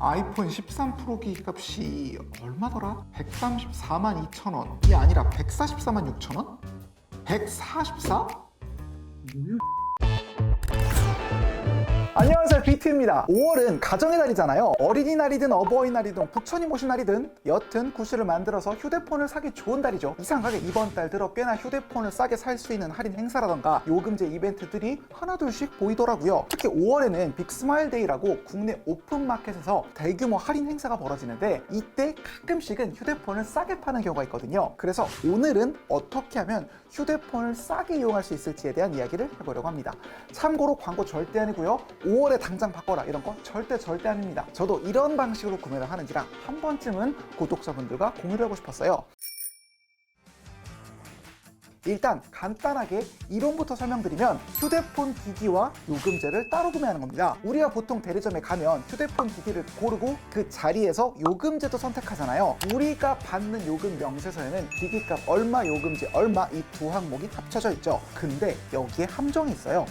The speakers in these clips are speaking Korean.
아이폰 13 프로 기기값이 얼마더라? 134만 2천원이 아니라 144만 6천원? 144? 뭐야? 안녕하세요, 비트입니다. 5월은 가정의 달이잖아요. 어린이날이든 어버이날이든 부처님 오신 날이든 여튼 구슬을 만들어서 휴대폰을 사기 좋은 달이죠. 이상하게 이번 달 들어 꽤나 휴대폰을 싸게 살 수 있는 할인 행사라던가 요금제 이벤트들이 하나둘씩 보이더라고요. 특히 5월에는 빅스마일 데이라고 국내 오픈마켓에서 대규모 할인 행사가 벌어지는데 이때 가끔씩은 휴대폰을 싸게 파는 경우가 있거든요. 그래서 오늘은 어떻게 하면 휴대폰을 싸게 이용할 수 있을지에 대한 이야기를 해보려고 합니다. 참고로 광고 절대 아니고요. 5월에 당장 바꿔라 이런 거 절대 아닙니다. 저도 이런 방식으로 구매를 하는지라 한 번쯤은 구독자분들과 공유를 하고 싶었어요. 일단 간단하게 이론부터 설명드리면 휴대폰 기기와 요금제를 따로 구매하는 겁니다. 우리가 보통 대리점에 가면 휴대폰 기기를 고르고 그 자리에서 요금제도 선택하잖아요. 우리가 받는 요금 명세서에는 기기값 얼마, 요금제 얼마 이 두 항목이 합쳐져 있죠. 근데 여기에 함정이 있어요.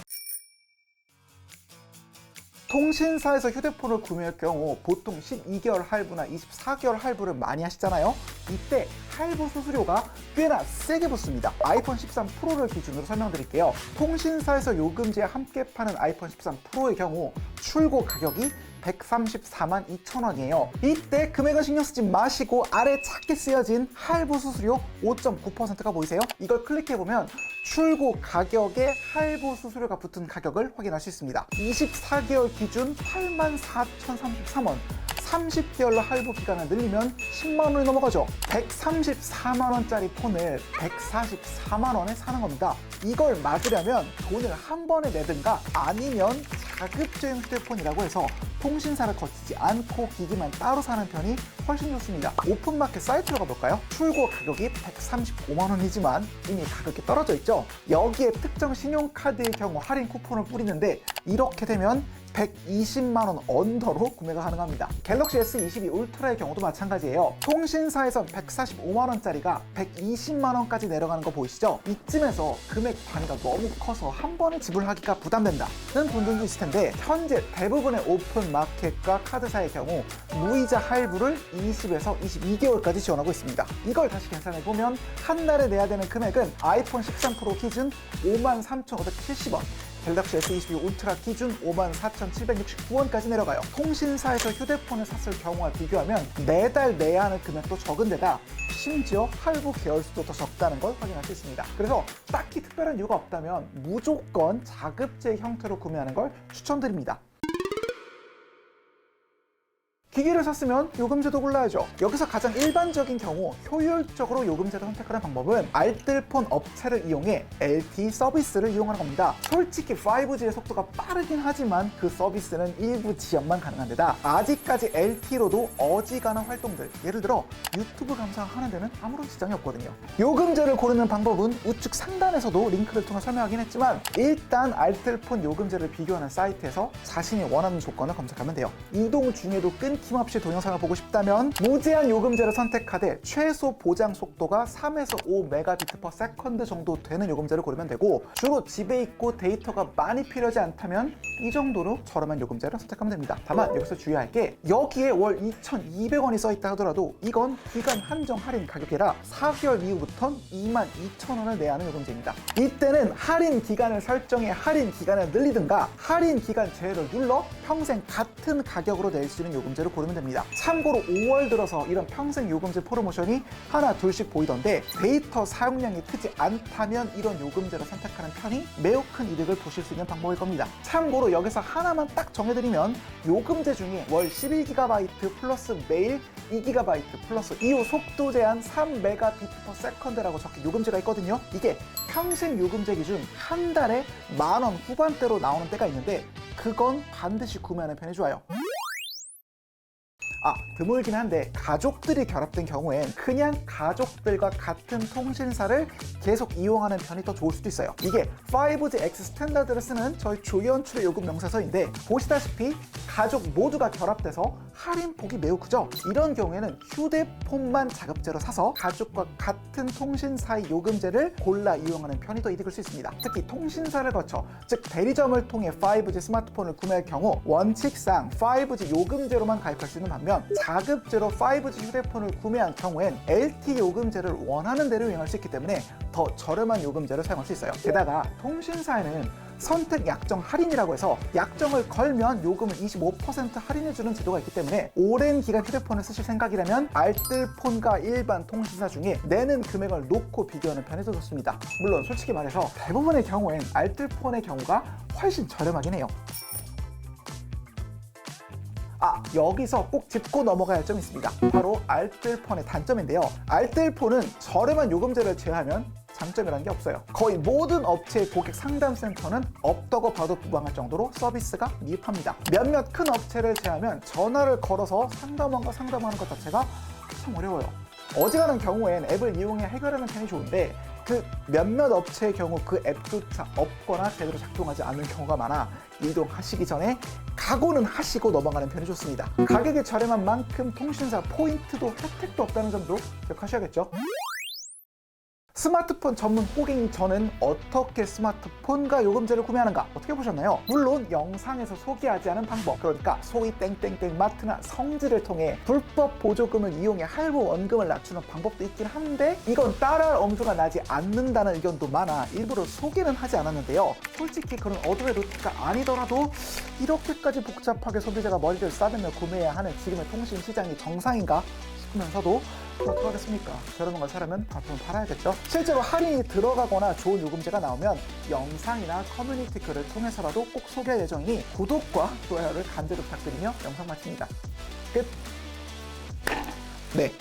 통신사에서 휴대폰을 구매할 경우 보통 12개월 할부나 24개월 할부를 많이 하시잖아요. 이때 할부 수수료가 꽤나 세게 붙습니다. 아이폰 13 프로를 기준으로 설명드릴게요. 통신사에서 요금제에 함께 파는 아이폰 13 프로의 경우 출고 가격이 134만 2천원이에요. 이때 금액은 신경 쓰지 마시고 아래 작게 쓰여진 할부 수수료 5.9%가 보이세요? 이걸 클릭해보면 출고 가격에 할부 수수료가 붙은 가격을 확인할 수 있습니다. 24개월 기준 84,033원. 30개월로 할부 기간을 늘리면 10만원이 넘어가죠. 134만원짜리 폰을 144만원에 사는 겁니다. 이걸 막으려면 돈을 한 번에 내든가 아니면 자급제형 휴대폰이라고 해서 통신사를 거치지 않고 기기만 따로 사는 편이 훨씬 좋습니다. 오픈마켓 사이트로 가볼까요? 출고 가격이 135만원이지만 이미 가격이 떨어져 있죠. 여기에 특정 신용카드의 경우 할인 쿠폰을 뿌리는데 이렇게 되면 120만원 언더로 구매가 가능합니다. 갤럭시 S22 울트라의 경우도 마찬가지예요. 통신사에선 145만원짜리가 120만원까지 내려가는 거 보이시죠? 이쯤에서 금액 단위가 너무 커서 한 번에 지불하기가 부담된다는 분들도 있을 텐데 현재 대부분의 오픈마켓과 카드사의 경우 무이자 할부를 20에서 22개월까지 지원하고 있습니다. 이걸 다시 계산해보면 한 달에 내야 되는 금액은 아이폰 13 프로 기준 53,570원, 갤럭시 S22 울트라 기준 54,769원까지 내려가요. 통신사에서 휴대폰을 샀을 경우와 비교하면 매달 내야 하는 금액도 적은 데다 심지어 할부 계열수도 더 적다는 걸 확인할 수 있습니다. 그래서 딱히 특별한 이유가 없다면 무조건 자급제 형태로 구매하는 걸 추천드립니다. 기기를 샀으면 요금제도 골라야죠. 여기서 가장 일반적인 경우 효율적으로 요금제를 선택하는 방법은 알뜰폰 업체를 이용해 LTE 서비스를 이용하는 겁니다. 솔직히 5G의 속도가 빠르긴 하지만 그 서비스는 일부 지역만 가능한 데다 아직까지 LTE로도 어지간한 활동들, 예를 들어 유튜브 감상하는 데는 아무런 지장이 없거든요. 요금제를 고르는 방법은 우측 상단에서도 링크를 통해 설명하긴 했지만 일단 알뜰폰 요금제를 비교하는 사이트에서 자신이 원하는 조건을 검색하면 돼요. 이동 중에도 끊김없이 동영상을 보고 싶다면 무제한 요금제를 선택하되 최소 보장 속도가 3에서 5Mbps 정도 되는 요금제를 고르면 되고 주로 집에 있고 데이터가 많이 필요하지 않다면 이 정도로 저렴한 요금제를 선택하면 됩니다. 다만 여기서 주의할 게 여기에 월 2,200원이 써있다 하더라도 이건 기간 한정 할인 가격이라 4개월 이후부터는 22,000원을 내야 하는 요금제입니다. 이때는 할인 기간을 설정해 할인 기간을 늘리든가 할인 기간 제외를 눌러 평생 같은 가격으로 낼 수 있는 요금제를 고르면 됩니다. 참고로 5월 들어서 이런 평생 요금제 프로모션이 하나 둘씩 보이던데 데이터 사용량이 크지 않다면 이런 요금제를 선택하는 편이 매우 큰 이득을 보실 수 있는 방법일 겁니다. 참고로 여기서 하나만 딱 정해드리면 요금제 중에 월 11GB 플러스 매일 2GB 플러스 이후 속도 제한 3Mbps/s라고 적힌 요금제가 있거든요. 이게 평생 요금제 기준 한 달에 10,000원 후반대로 나오는 때가 있는데 그건 반드시 구매하는 편이 좋아요. 드물긴 한데 가족들이 결합된 경우엔 그냥 가족들과 같은 통신사를 계속 이용하는 편이 더 좋을 수도 있어요. 이게 5G X 스탠다드를 쓰는 저희 조연출의 요금 명세서인데 보시다시피 가족 모두가 결합돼서 할인폭이 매우 크죠. 이런 경우에는 휴대폰만 자급제로 사서 가족과 같은 통신사의 요금제를 골라 이용하는 편이 더 이득일 수 있습니다. 특히 통신사를 거쳐, 즉 대리점을 통해 5G 스마트폰을 구매할 경우 원칙상 5G 요금제로만 가입할 수 있는 반면 자급제로 5G 휴대폰을 구매한 경우엔 LTE 요금제를 원하는 대로 이용할 수 있기 때문에 더 저렴한 요금제를 사용할 수 있어요. 게다가 통신사에는 선택 약정 할인이라고 해서 약정을 걸면 요금을 25% 할인해주는 제도가 있기 때문에 오랜 기간 휴대폰을 쓰실 생각이라면 알뜰폰과 일반 통신사 중에 내는 금액을 놓고 비교하는 편이 더 좋습니다. 물론 솔직히 말해서 대부분의 경우엔 알뜰폰의 경우가 훨씬 저렴하긴 해요. 여기서 꼭 짚고 넘어가야 할 점이 있습니다. 바로 알뜰폰의 단점인데요. 알뜰폰은 저렴한 요금제를 제외하면 장점이라는 게 없어요. 거의 모든 업체의 고객 상담센터는 없다고 봐도 무방할 정도로 서비스가 미흡합니다. 몇몇 큰 업체를 제외하면 전화를 걸어서 상담원과 상담하는 것 자체가 참 어려워요. 어지간한 경우엔 앱을 이용해 해결하는 편이 좋은데 그 몇몇 업체의 경우 그 앱조차 없거나 제대로 작동하지 않는 경우가 많아 이동하시기 전에 각오는 하시고 넘어가는 편이 좋습니다. 가격이 저렴한 만큼 통신사 포인트도 혜택도 없다는 점도 기억하셔야겠죠. 스마트폰 전문 호갱인 저는 어떻게 스마트폰과 요금제를 구매하는가 어떻게 보셨나요? 물론 영상에서 소개하지 않은 방법, 그러니까 소위 땡땡땡 마트나 성지를 통해 불법 보조금을 이용해 할부 원금을 낮추는 방법도 있긴 한데 이건 따라할 엄두가 나지 않는다는 의견도 많아 일부러 소개는 하지 않았는데요. 솔직히 그런 어둠의 루트가 아니더라도 이렇게까지 복잡하게 소비자가 머리를 싸매며 구매해야 하는 지금의 통신 시장이 정상인가 싶으면서도 어떡하겠습니까? 저렴한 걸 사려면 발품을 팔아야겠죠. 실제로 할인이 들어가거나 좋은 요금제가 나오면 영상이나 커뮤니티 글을 통해서라도 꼭 소개할 예정이니 구독과 좋아요를 간절히 부탁드리며 영상 마칩니다. 끝! 네.